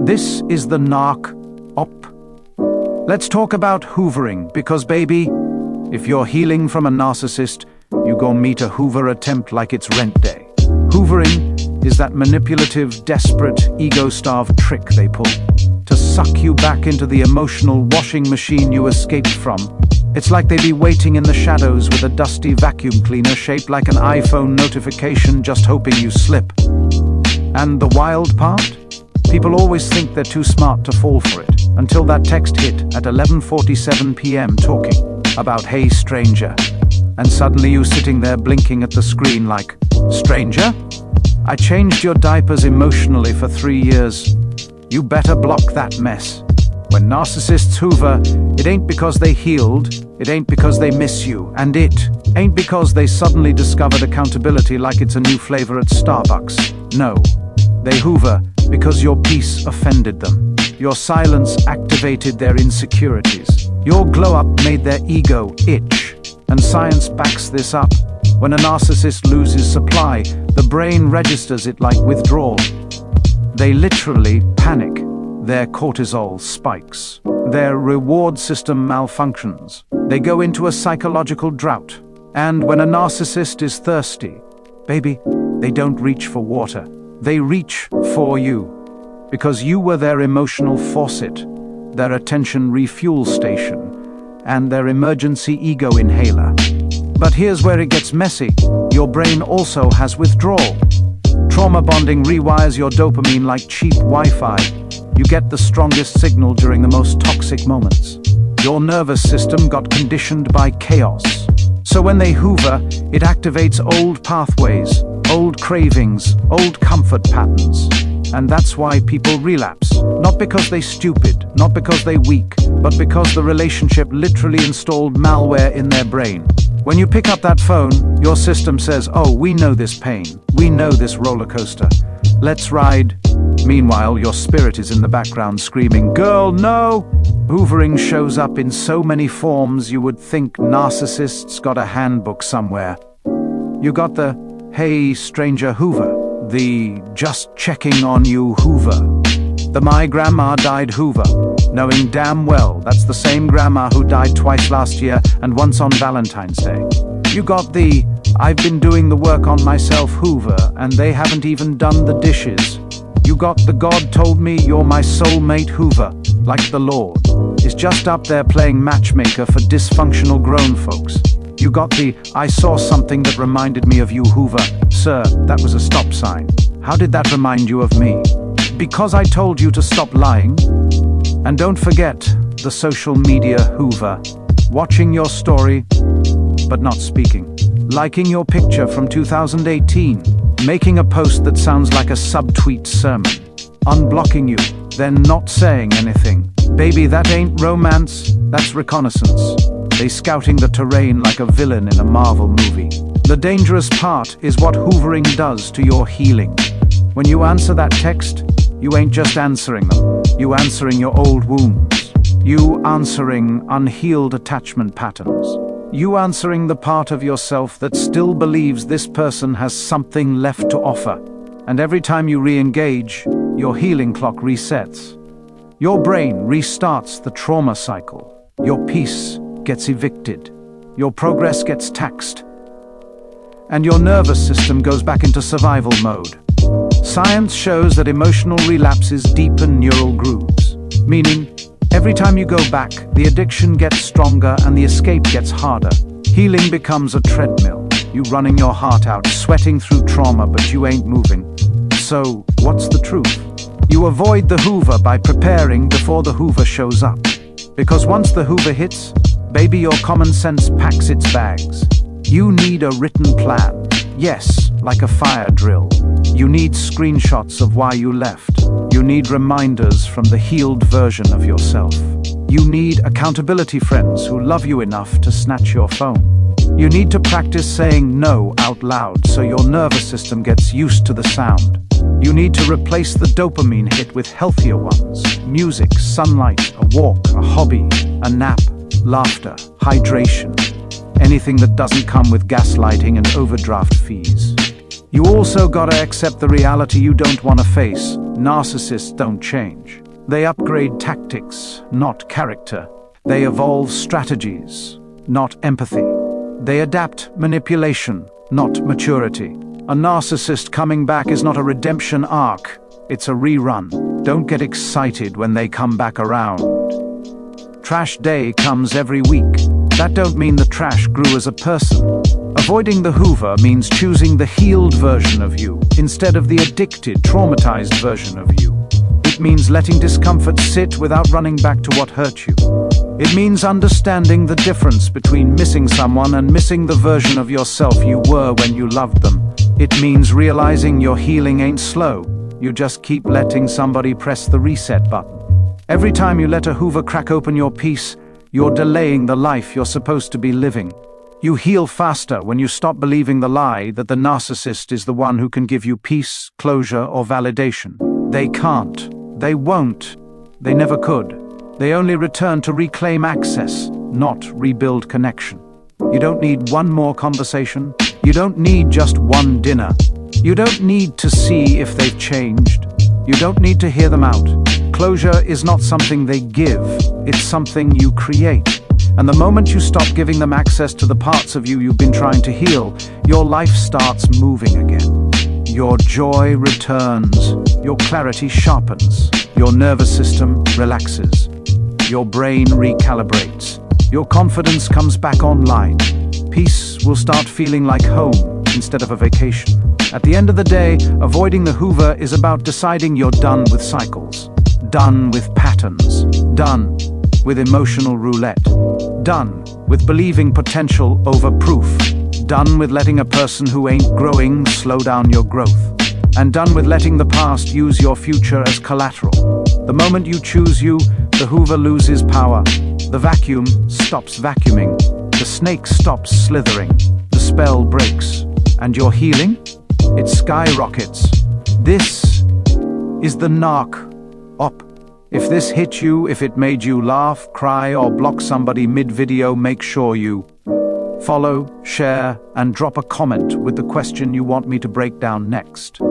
This is the Narc op. Let's talk about hoovering, because baby, if you're healing from a narcissist, you gon' meet a Hoover attempt like it's rent day. Hoovering is that manipulative, desperate, ego-starved trick they pull to suck you back into the emotional washing machine you escaped from. It's like they be waiting in the shadows with a dusty vacuum cleaner shaped like an iPhone notification, just hoping you slip. And the wild part? People always think they're too smart to fall for it, until that text hit at 11:47 p.m. talking about "Hey stranger," and suddenly you sitting there blinking at the screen like, "Stranger? I changed your diapers emotionally for 3 years. You better block that mess." When narcissists hoover, it ain't because they healed, it ain't because they miss you, and it ain't because they suddenly discovered accountability like it's a new flavor at Starbucks. No, they hoover because your peace offended them. Your silence activated their insecurities. Your glow-up made their ego itch. And science backs this up. When a narcissist loses supply, the brain registers it like withdrawal. They literally panic. Their cortisol spikes. Their reward system malfunctions. They go into a psychological drought. And when a narcissist is thirsty, baby, they don't reach for water. They reach for you. Because you were their emotional faucet, their attention refuel station, and their emergency ego inhaler. But here's where it gets messy. Your brain also has withdrawal. Trauma bonding rewires your dopamine like cheap Wi-Fi. You get the strongest signal during the most toxic moments. Your nervous system got conditioned by chaos. So when they hoover, it activates old pathways, old cravings, old comfort patterns. And that's why people relapse. Not because they're stupid, not because they're weak, but because the relationship literally installed malware in their brain. When you pick up that phone, your system says, "Oh, we know this pain. We know this roller coaster. Let's ride." Meanwhile, your spirit is in the background screaming, "Girl, no!" Hoovering shows up in so many forms you would think narcissists got a handbook somewhere. You got the "Hey stranger Hoover," the "just checking on you Hoover," the "my grandma died Hoover," knowing damn well that's the same grandma who died twice last year and once on Valentine's Day. You got the "I've been doing the work on myself Hoover and they haven't even done the dishes." You got the "God told me you're my soulmate Hoover," like the Lord is just up there playing matchmaker for dysfunctional grown folks. You got the "I saw something that reminded me of you Hoover. Sir, that was a stop sign. How did that remind you of me?" Because I told you to stop lying. And don't forget the social media hoover. Watching your story, but not speaking. Liking your picture from 2018. Making a post that sounds like a subtweet sermon. Unblocking you, then not saying anything. Baby, that ain't romance, that's reconnaissance. They scouting the terrain like a villain in a Marvel movie. The dangerous part is what hoovering does to your healing. When you answer that text, you ain't just answering them. You answering your old wounds. You answering unhealed attachment patterns. You answering the part of yourself that still believes this person has something left to offer. And every time you re-engage, your healing clock resets. Your brain restarts the trauma cycle. Your peace gets evicted. Your progress gets taxed. And your nervous system goes back into survival mode. Science shows that emotional relapses deepen neural grooves, meaning every time you go back, the addiction gets stronger and the escape gets harder. Healing becomes a treadmill. You running your heart out, sweating through trauma, but you ain't moving. So, what's the truth? You avoid the Hoover by preparing before the Hoover shows up. Because once the Hoover hits, baby, your common sense packs its bags. You need a written plan. Yes, like a fire drill. You need screenshots of why you left. You need reminders from the healed version of yourself. You need accountability friends who love you enough to snatch your phone. You need to practice saying no out loud so your nervous system gets used to the sound. You need to replace the dopamine hit with healthier ones. Music, sunlight, a walk, a hobby, a nap, laughter, hydration. Anything that doesn't come with gaslighting and overdraft fees. You also gotta accept the reality you don't want to face. Narcissists don't change. They upgrade tactics, not character. They evolve strategies, not empathy. They adapt manipulation, not maturity. A narcissist coming back is not a redemption arc, it's a rerun. Don't get excited when they come back around. Trash day comes every week. That don't mean the trash grew as a person. Avoiding the Hoover means choosing the healed version of you instead of the addicted, traumatized version of you. It means letting discomfort sit without running back to what hurt you. It means understanding the difference between missing someone and missing the version of yourself you were when you loved them. It means realizing your healing ain't slow. You just keep letting somebody press the reset button. Every time you let a Hoover crack open your peace, you're delaying the life you're supposed to be living. You heal faster when you stop believing the lie that the narcissist is the one who can give you peace, closure, or validation. They can't. They won't. They never could. They only return to reclaim access, not rebuild connection. You don't need one more conversation. You don't need just one dinner. You don't need to see if they've changed. You don't need to hear them out. Closure is not something they give. It's something you create. And the moment you stop giving them access to the parts of you you've been trying to heal, your life starts moving again. Your joy returns. Your clarity sharpens. Your nervous system relaxes. Your brain recalibrates. Your confidence comes back online. Peace will start feeling like home instead of a vacation. At the end of the day, avoiding the Hoover is about deciding you're done with cycles, done with patterns, done with emotional roulette, done with believing potential over proof, done with letting a person who ain't growing slow down your growth, and done with letting the past use your future as collateral. The moment you choose you, the Hoover loses power. The vacuum stops vacuuming. The snake stops slithering. The spell breaks. And your healing? It skyrockets. This is the Narc op. If this hit you, if it made you laugh, cry, or block somebody mid-video, make sure you follow, share, and drop a comment with the question you want me to break down next.